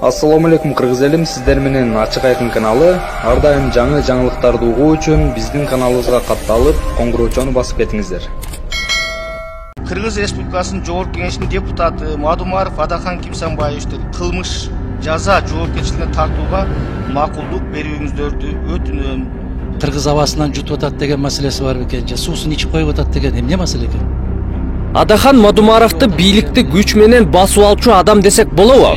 Assalamu alaikum кыргыз элим, сиздер менен Ачык Айкын каналы. Ар дайым жаңы жаңылыктарды угуу үчүн биздин каналыбызга катталып, коңгуроочону басып кетиңиздер. Кыргыз Республикасынын Жогорку Кеңешинин депутаты Мадумаров Адахан Кимсанбаевичти кылмыш жаза жоопкерчилигине тартууга макулдук берүүңүздөрдү өтүнөм. Кыргыз абасынан жутуп атат деген маселеси бар бекен, же суусун ичип коюп атат деген эмне маселе экен? Адахан Мадумаровду бийликти күч менен басып алчу адам десек болобу?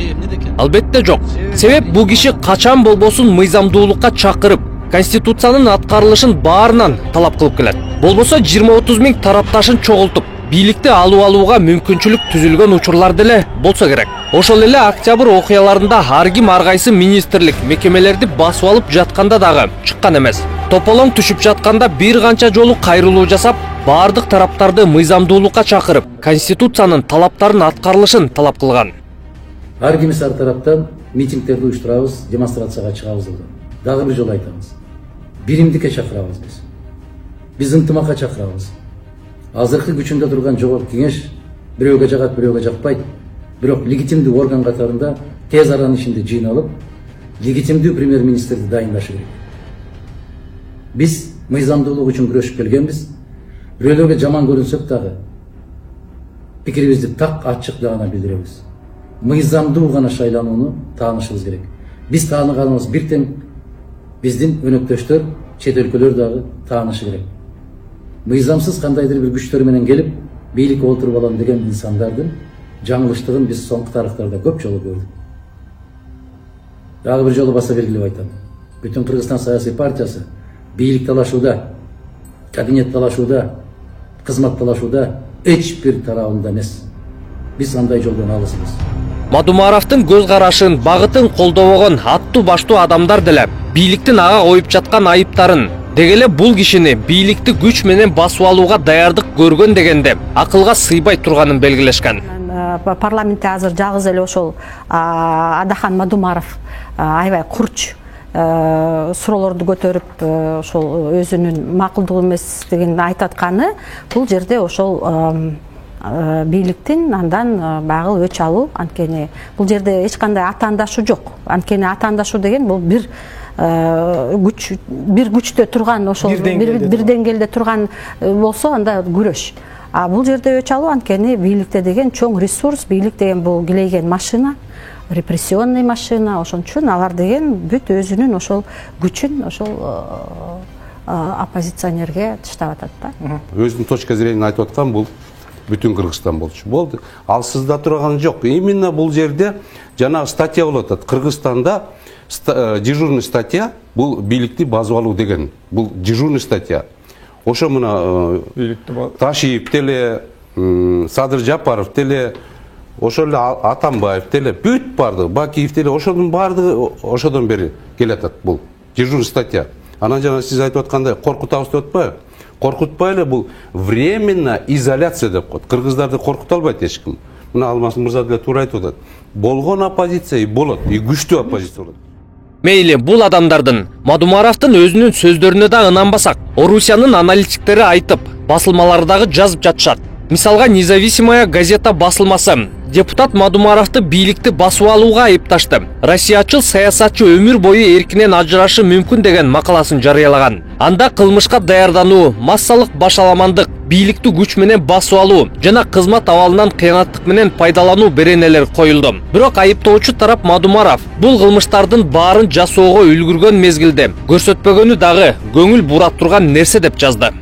Албетте жок. Себеп бул киши качан болбосун мыйзамдуулукка чакырып, конституциянын аткарылышын баарынан талап кылып келет. Болбосо 20-30 миң тарапташын чогултуп, бийликти алууга мүмкүнчүлүк түзүлгөн учурлар деле болсо керек. Ошол эле октябрь окуяларында ар ким ар кайсы министрлик, мекемелерди басып алып жатканда дагы чыккан эмес. Тополоң түшүп жатканда бир канча жолу кайрылуу жасап, бардык тараптарды мыйзамдуулукка чакырып, конституциянын талаптарын аткарылышын талап кылган. Ар кимиз ар тараптан митингдерди уюштурабыз, демонстрацияга чыгабыз деп. Дагы бир жолу айтабыз. Биримдикке чакырабыз биз. Биз ынтымакка чакырабыз. Азыркы күчүндө турган Жогорку Кеңеш бирөөгө жагат, бирөөгө жакпайт. Бирок легитимдүү орган катарында тез аранын ичинде жыйналып, легитимдүү премьер-министрди дайындашы керек. Биз мыйзамдуулук үчүн күрөшүп келгенбиз. Бирөөлөргө жаман көрүнсөк дагы пикирибизди так ачык гана билдиребиз. Мыйзамдуу гана шайланууну таанышыбыз керек. Биз тааныганыбыз бир тең, биздин өнөктөштөр, чет өлкөлөр дагы таанышы керек. Мыйзамсыз кандайдыр бир күчтөр менен келип, бийликке олтуруп алам деген инсандардын жаңылыштыгын биз соңку тарыхтарда көп жолу көрдүк. Дагы бир жолу баса белгилеп айтам. Бүтүн Кыргызстан саясий партиясы бийлик талашууда, кабинет талашууда, кызмат талашууда эч бир тарабында эмес. Биз андай жолдон алысбыз. Мадумаровдун көз карашын, багытын колдобогон аттуу баштуу адамдар деле бийликтин ага коюп жаткан айыптарын, дегеле бул кишини бийликти күч менен басып алууга даярдык көргөн дегенде акылга сыйбай турганын белгилешкен. Парламентте азыр жалгыз эле ошол Адахан Мадумаров аябай курч суроолорду көтөрүп, ошол өзүнүн макулдук эместигин айтып атканы, бул жерде ошол бийликтин андан багыл өч алуу, анткени бул жерде эч кандай атаандашуу жок. Анткени атаандашуу деген бул бир күчтө турган, ошол бир деңгээлде турган болсо анда күрөш. А бул жерде өч алуу, анткени бийликте деген чоң ресурс, бийлик деген бул килейген машина, репрессионный машина, ошон үчүн алар деген бүт өзүнүн ошол күчүн ошол оппозиционерге таштап атат да. Өзүнүн точка зрениесин айтып аткан бул бүтүн Кыргызстан болчу. Болду. Ал сызда турган жок. Именно бул жерде жана статья болуп атат. Кыргызстанда дежурный статья бул бийликти басып алуу деген. Бул дежурный статья. Ошо мына Ташиев теле, Садыр Жапаров теле, ошол эле Атамбаев теле, бүт бардыгы, Бакиев теле, ошонун бардыгы ошодон бери келатат бул дежурный статья. Анан жана сиз айтып аткандай коркутабыз деп атпайбы? Коркутпай эле бул временно изоляция деп коет. Кыргыздарды коркута албайт эч ким. Мына Алмаз мырза деле туура айтып атат. Болгон оппозиция болот, күчтүү оппозиция болот. Мейли бул адамдардын Мадумаровдун өзүнүн сөздөрүнө да ынанбасак, Орусиянын аналитиктери айтып, басылмалардагы жазып жатышат. Мисалга Независимая газета басылмасы депутат Мадумаровду бийликти басып алууга айыпташты. Россиячыл саясатчы өмүр бою эркинен ажырашы мүмкүн деген макаласын жарыялаган. Анда кылмышка даярдануу, массалык башаламандык, бийликти күч менен басып алуу жана кызмат абалынан кыянаттык менен пайдалануу беренелер коюлду. Бирок айыптоочу тарап Мадумаров бул кылмыштардын баарын жасоого үлгүргөн мезгилде көрсөтпөгөнү дагы көңүл бурат турган нерсе деп жазды.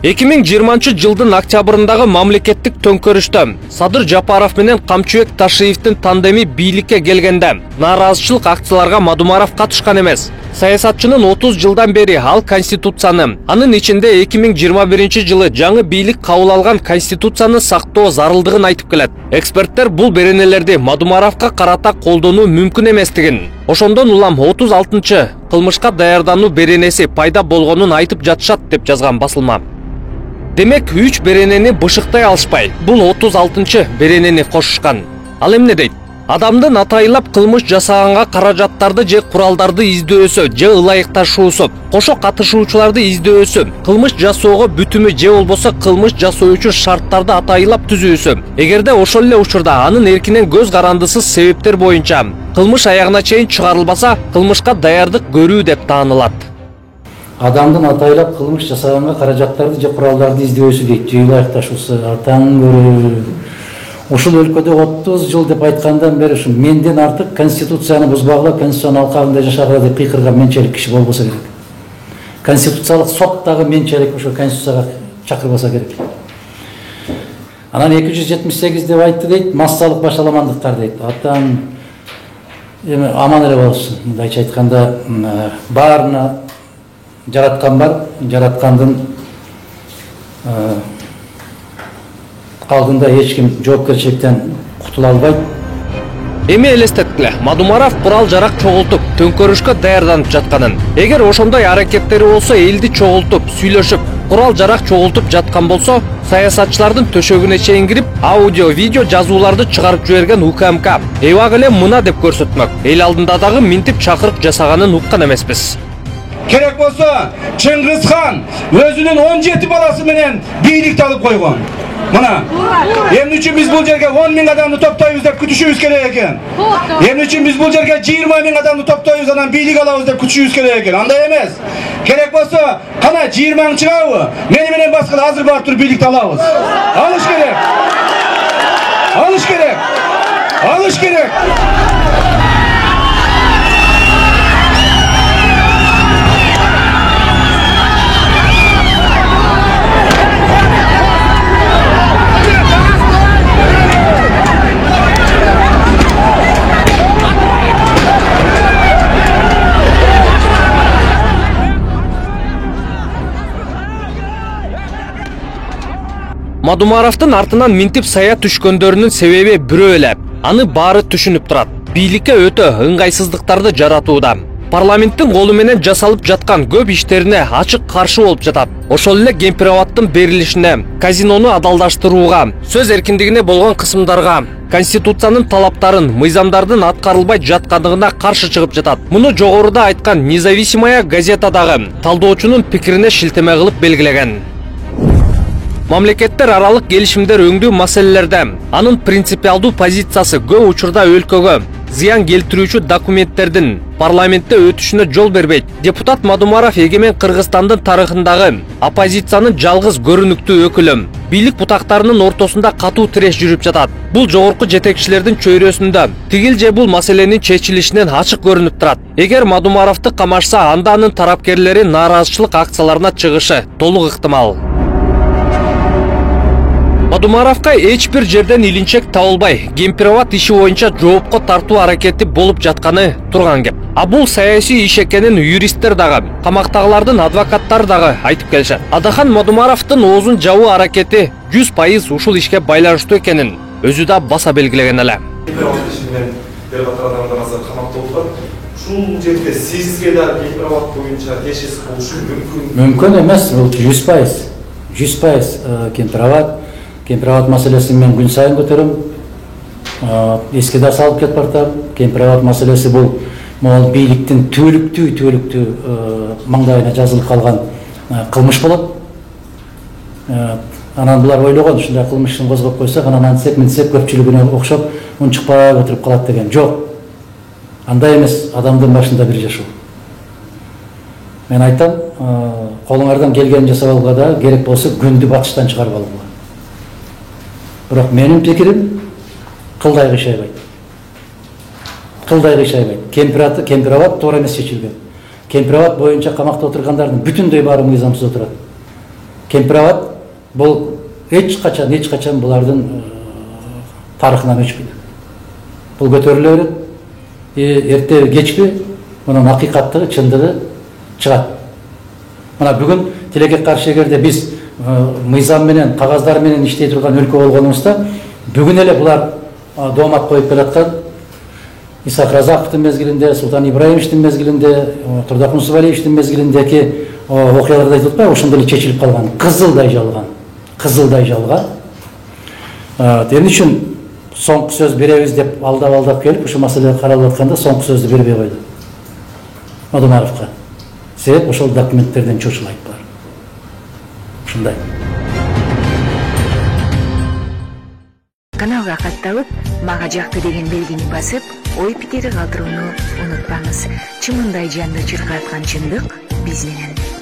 2020 жылдын октябрындагы мамлекеттик төңкөрүштө Садыр Жапаров менен Камчыбек Ташиевдин тандеми бийликке келгенде нааразычылык акцияларга Мадумаров катышкан эмес. Саясатчынын 30 жылдан бери ал конституцияны, анын ичинде 2021 жылы жаңы бийлик кабыл алган конституцияны сактоо зарылдыгын айтып келет. Эксперттер бул беренелерди Мадумаровго карата колдонуу мүмкүн эместигин, ошондон улам 36-чы кылмышка даярдануу беренеси пайда болгонун айтып жатышат деп жазган басылма. Демек 3 беренени бышыктай алышпай, бул 36-чы беренени кошушкан. Ал эмне дейт? Адамдын атайылап кылмыш жасаганга каражаттарды же куралдарды издөөсү же ылайыкташуусу, кошо катышуучуларды издөөсү, кылмыш жасоого бүтүмү же болбосо кылмыш жасоо үчүн шарттарды атайылап түзүүсү. Эгерде ошол эле учурда анын эркинен көз карандысыз себептер боюнча кылмыш аягына чейин чыгарылбаса, кылмышка даярдык көрүү деп таанылат. Адамдын атайлап кылмыш жасаганга каражаттарды же куралдарды издөөсү дейт, же ылайыкташуусу, атаң көрүү. Ушул өлкөдө 30 жыл деп айткандан бери ушу менден артык конституцияны бузбагыла, конституциянын алкагында жашагыла деп кыйкырган менчелик киши болбосо керек. Конституциялык сот дагы менчелик ошо конституцияга чакырбаса керек. Анан 278 деп айтты дейт, массалык башаламандыктар дейт. Атаң эми аман эле болсун. Мындайча айтканда, баарына жараткан бар, жараткандын алдында эч ким жоопкерчиликтен кутула албайт. Эми элестеткиле, Мадумаров курал жарак чогултуп, төңкөрүшкө даярданып жатканын. Эгер ошондой аракеттери болсо, элди чогултуп, сүйлөшүп, курал жарак чогултуп жаткан болсо, саясатчылардын төшөгүнө чейин кирип, аудио, видео жазууларды чыгарып жиберген УКМК эбак эле мына деп көрсөтмөк. Эл алдында дагы минтип чакырып жасаганын уккан эмеспиз. Керек болса, Чыңгыз хан өзүнүн 17 баласы менен бийликти алып койгон. Мына, эмне үчүн биз бул жерге 10 000 адамды топтойбуз деп күтүшүбүз керек экен? Эмне үчүн биз бул жерге 20 000 адамды топтойбуз, анан бийлик алабыз деп күтүшүбүз керек экен? Андай эмес. Керек болса, кана 20 000 чыгабы? Мени менен башка азыр барып туруп бийликти алабыз. Алыш керек. Алыш керек. Алыш керек. Мадумаровдун артынан минтип сая түшкөндөрүнүн себеби бирөө эле. Аны баары түшүнүп турат. Бийликке өтө ыңгайсыздыктарды жаратууда. Парламенттин колу менен жасалып жаткан көп иштерине ачык каршы болуп жатат. Ошол эле Кемпироваттын берилишине, казинону адалдаштырууга, сөз эркиндигине болгон кысымдарга, Конституциянын талаптарын, мыйзамдардын аткарылбай жаткандыгына каршы чыгып жатат. Муну жогоруда айткан Независимая газета дагы талдоочунун пикирине шилтеме кылып белгилеген. Мамлекеттер аралык келишимдер өңдүү маселелерде анын принципиалдуу позициясы көп учурда өлкөгө зыян келтирүүчү документтердин парламентте өтүшүнө жол бербейт. Депутат Мадумаров эгемен Кыргызстандын тарыхындагы оппозициянын жалгыз көрүнүктүү өкүлү. Бийлик бутактарынын ортосунда катуу тиреш жүрүп жатат. Бул жогорку жетекчилердин чөйрөсүндө тигил же бул маселенин чечилишинен ачык көрүнүп турат. Эгер Мадумаровду камашса, анда анын тарапкерлери нааразычылык акцияларына чыгышы толук ыктымал. Мадумаровка эч бир жерден илинчек табылбай, Кемпироват иши боюнча жоопко тартуу аракети болуп жатканы турган кеп. А бул саясий иш экенин юристтер дагы, камактагылардын адвокаттары дагы айтып келишет. Адахан Мадумаровдун оозун жабуу аракети 100% ушул ишке байланыштуу экенин өзү да баса белгилеген эле. Ушул жерде сизге да Кемпироват боюнча тиешеси болушу мүмкүн? Мүмкүн эмес, бул 100%. 100% Кемпироват маселесин мен күн сайын көтөрөм. Эске да салып кетип бартам. Кемпироват маселеси бул могул бийликтин түбөлүктүү маңдайына жазылып калган кылмыш болот. Анан булар ойлогон, ушундай кылмышын козгоп койсок, анан антсек мынтсек көпчүлүгүнө окшоп унчукпай отуруп калат деген жок. Андай эмес, адамдын башында бир жашоо. Мен айтам, колуңардан келгенин жасап алууга да керек болсо күндү батыштан чыгарып алууга. Бирок менин пикирим кылдай кыйшайбайт. Кемпироват туура эмес чечилген. Кемпироват боюнча камакта отургандардын бүтүндөй баары мыйзамсыз отурат. Кемпироват бул эч качан булардын тарыхынан өчпөйт. Бул көтөрүлө берет. Эрте кечпи мунун акыйкаттыгы, чындыгы чыгат. Мына бүгүн тилекке каршы эгерде биз мыйзам менен, кагаздар менен иштей турган өлкө болгонубузда, бүгүн эле булар доомат коюп келаткан Исаак Разаковдун мезгилинде, Султан Ибраимовичтин мезгилинде, Турдак Мусубалиевичтин мезгилиндеги окуяларды айтып атпайбы, ошондой эле чечилип калган, кызылдай жалган. Эмне үчүн соңғы сөз беребиз деп алдап келип ушул маселе каралып атканда соңғы сөздү бербей койду Мадумаровго. Себеп ошол документтерден чочулайт бар. Ушундай. Каналга катталып, мага жакты деген белгини басып, ой пикири калтырууну унутпаңыз. Чымындай жанды чыркаткан чындык биз менен.